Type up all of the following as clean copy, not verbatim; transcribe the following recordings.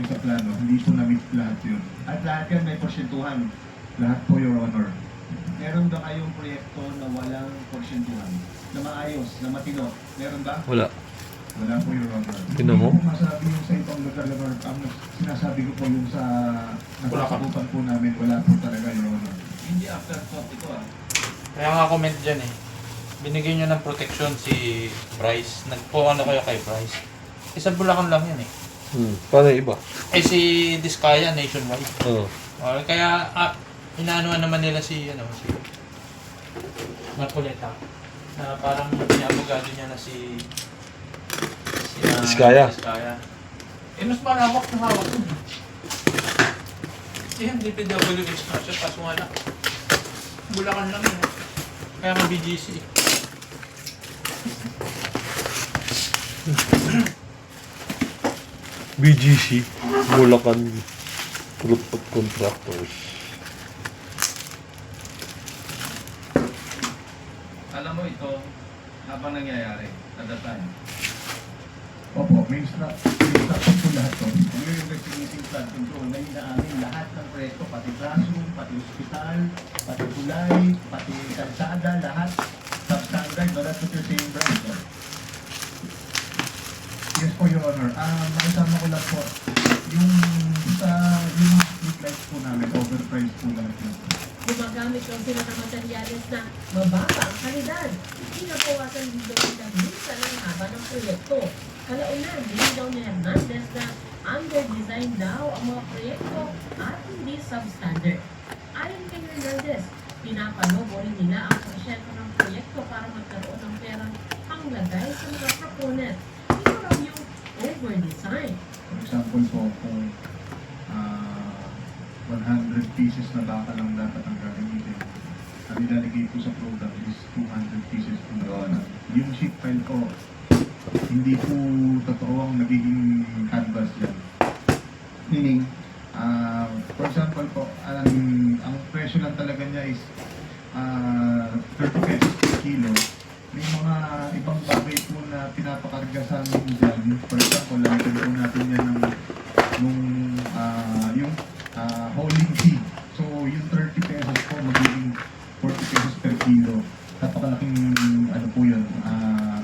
namin sa plano, hindi po na-meet lahat yun. At lahat yan may porsyentuhan. Lahat po, Your Honor. Meron ba kayong proyekto na walang porsyentuhan? Na maayos, na matino? Meron ba? Wala. Wala po, Your Honor. Tingnan mo. Hindi ko masabi yung sa ibang lugar, Your Honor. Ang sinasabi ko po yung sa nasasakupan po namin, wala po talaga, Your Honor. Hindi afterthought ito ah. Kaya nga comment dyan eh. Binigyan nyo ng protection si Bryce. Nagpo-ano kayo kay Bryce. Isang Bulacan lang yan eh. Paano yung iba? Eh si Diskaya nationwide. Oo. Kaya inaanuan naman nila si Marcoleta. Na parang niabogado niya na si Diskaya. Diskaya. Eh mas malawak na hawak yun. Eh yung DPWH na siya, kaso nga lang. Bulacan lang yun. Kaya nga BGC. BGC, Bulacan Group of Contractors. Alam mo ito, habang nangyayari, at that time, Opo, may instruction po lahat to. We're investigating flood control na inaamin lahat ng proyekto, pati classroom, pati hospital, pati tulay, pati kalsada, lahat substandard. No, that's what you're saying, Brian. So, yes po, Your Honor. Makasama ko lang po yung street lights po namin, overpriced po lahat yun. Gumagamit lang sila ng materyales na mababa ang kalidad. Pinabawasan din daw nila minsan ang haba ng proyekto. Kalaunan, din daw ni Hernandez na under-design daw ang mga proyekto at hindi substandard. Ayon kay Hernandez, pinapanobo rin nila ang prosyekto ng proyekto para magkaroon ng perang panglagay sa mga proponent. Ito raw yung over-design. For example po, kung 100 pieces na baka lang dapat ang gagamitin, ang nilalagay po sa product is 200 pieces po na baka. Yung sheet pile po, hindi po totoo ang nagiging canvas yan. Meaning, for example po, ang presyo lang talaga niya is 30 pesos per kilo. May mga ibang bagay po na pinapakarga sa amin dyan. For example, lalagyan po natin yan ng yung hauling fee. So, yung 30 pesos po magiging 40 pesos per kilo. Napakalaking ano po yun,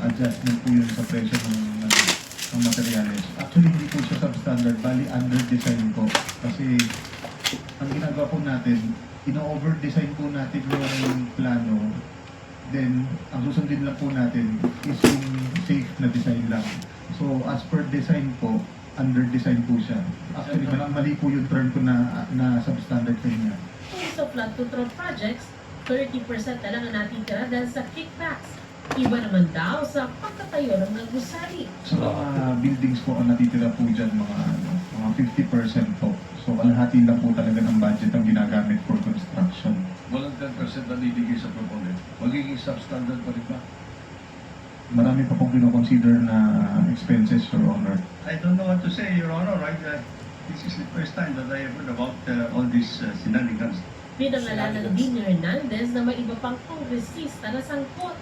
adjustment po yun sa presyo ng materials. Actually, hindi po siya substandard, bali under-design po. Kasi, ang ginagawa po natin, ino-over-design po natin yung plano. Then, ang susundin lang po natin is yung safe na design lang. So, as per design po, under-design po siya. Actually, mali po yung term ko na substandard po niya. Kung sa flood control projects, 30% na lang ang natitira dahil sa kickbacks. Iba naman daw sa pagkatayo ng mga gusali. Sa mga buildings po, ang natitira po dyan, mga 50% po. So, kalahati lang po talaga ng budget ang ginagamit for construction. walang 10% na bibigay sa proponent. Magiging substandard pa rin ba? Marami pa pong kinoconsider na expenses, Your Honor. I don't know what to say, Your Honor, right? This is the first time that I have heard about all these shenanigans. Pinangalanan din ni Hernandez na may iba pang kongresista na sangkot.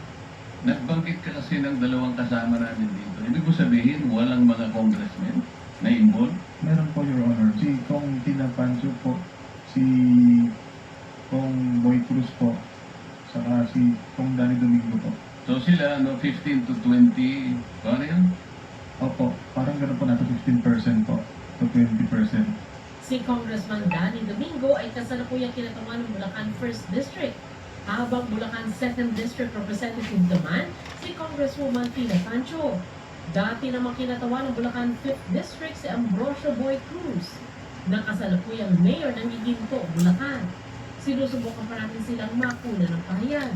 Nagbanggit ka kasi ng dalawang kasama namin dito. Ibig ko sabihin, walang mga congressmen na involved. Meron po, Your Honor. Si Kong Tina Pancho po, si Kong Boy Cruz po, saka si Kong Danny Domingo po. So sila, 15 to 20, paano yan? Opo, parang gano'n po nato 15% po to 20%. Si Congressman Danny Domingo ay kasalukuyang kinatawan ng Bulacan 1st District. Habang Bulacan 2nd District Representative naman, si Congresswoman Tina Pancho. Dati namang kinatawan ng Bulacan 5th District si Ambrosio Boy Cruz, na kasalukuyang mayor ng Iginto, Bulacan. Sinusubukan pa natin silang makuna ng pahayan.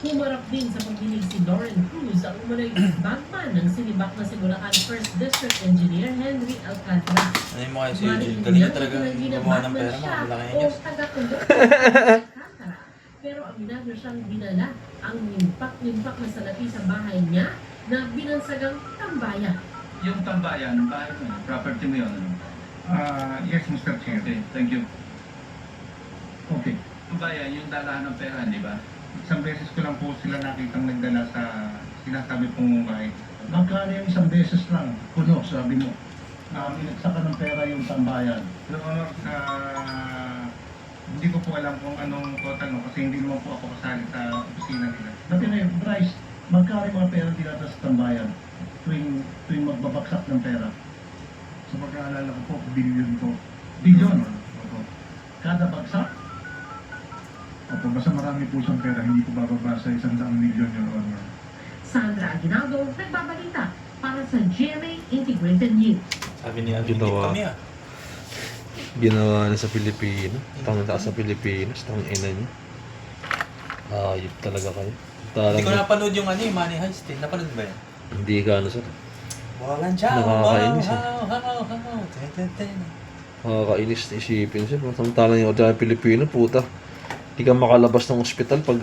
Humarap din sa pagdinig si Lauren Cruz ang umunoy bagman ng sinibak na si Bulacan 1st District Engineer Henry Alcantara. Ano yung mga si Eugene? Galing na talaga gumawa ng pera mga Bulacan o News. taga-conductor Alcantara. Pero aminado siyang dinala ang nimpak-nimpak na salapi sa bahay niya na binansagang tambayan. Yung tambayan, bahay mo, property mo yun. Yes, Mr. Chair. Okay, thank you. Okay. Tambayan, yung dalahan ng pera, di ba? Isang beses ko lang po sila nakitang nagdala sa sinasabi pong bahay. Magkano yung isang beses lang? Puno, sabi mo. inagsakan ng pera yung tambayan. Your Honor, hindi ko po alam kung anong total no, kasi hindi naman po ako kasali sa opisina nila. Dati na yung Bryce, magkano yung mga pera dinata sa tambayan tuwing magbabagsak ng pera? Sa pagkaalala ko po, billion po. Billion? Opo. Kada bagsak? Opo, basta marami po siyang pera, hindi po bababa sa 100 milyon, Your Honor. Sandra Aguinaldo, nagbabalita para sa GMA Integrated News. Sabi niya, Ginawa. kami ah. Ginawa na sa Pilipinas. Tangka sa Pilipinas. Tangina niya. Ayop talaga kayo. Hindi ko Talagang napanood yung Money Heist eh. Napanood ba yan? hindi ka ano sir. Walang chow, Nakakainis eh. Ten. Nakakainis na isipin sir. Samantalang yung dyan Pilipino, puta. Hindi ka makalabas ng ospital pag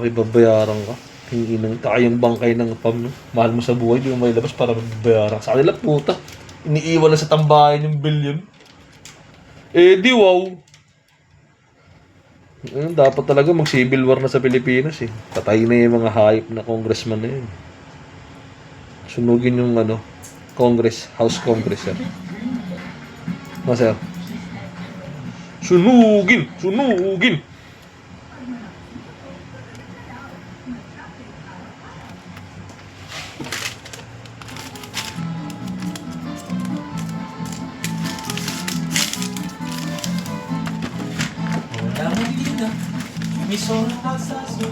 ibabayaran ka. Hinginang yung bangkay ng PAM. No? Mahal mo sa buhay, di mo may labas para magbayaran. Sa kanila, puta. Iniiwan lang sa tambahan yung billion. Eh, di wow. Dapat talaga mag-civil war na sa Pilipinas eh. Patay na yung mga hayop na congressman na yun. Sunugin yung Congress, House Congress sir. Sir? Sunugin! Sunugin! Wala mo dito. Miso na kasaso.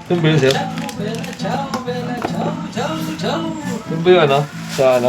Yung ba yun sir? Ciao, bella, ciao, bella, ciao, ciao, ciao. Yung ba yun Sa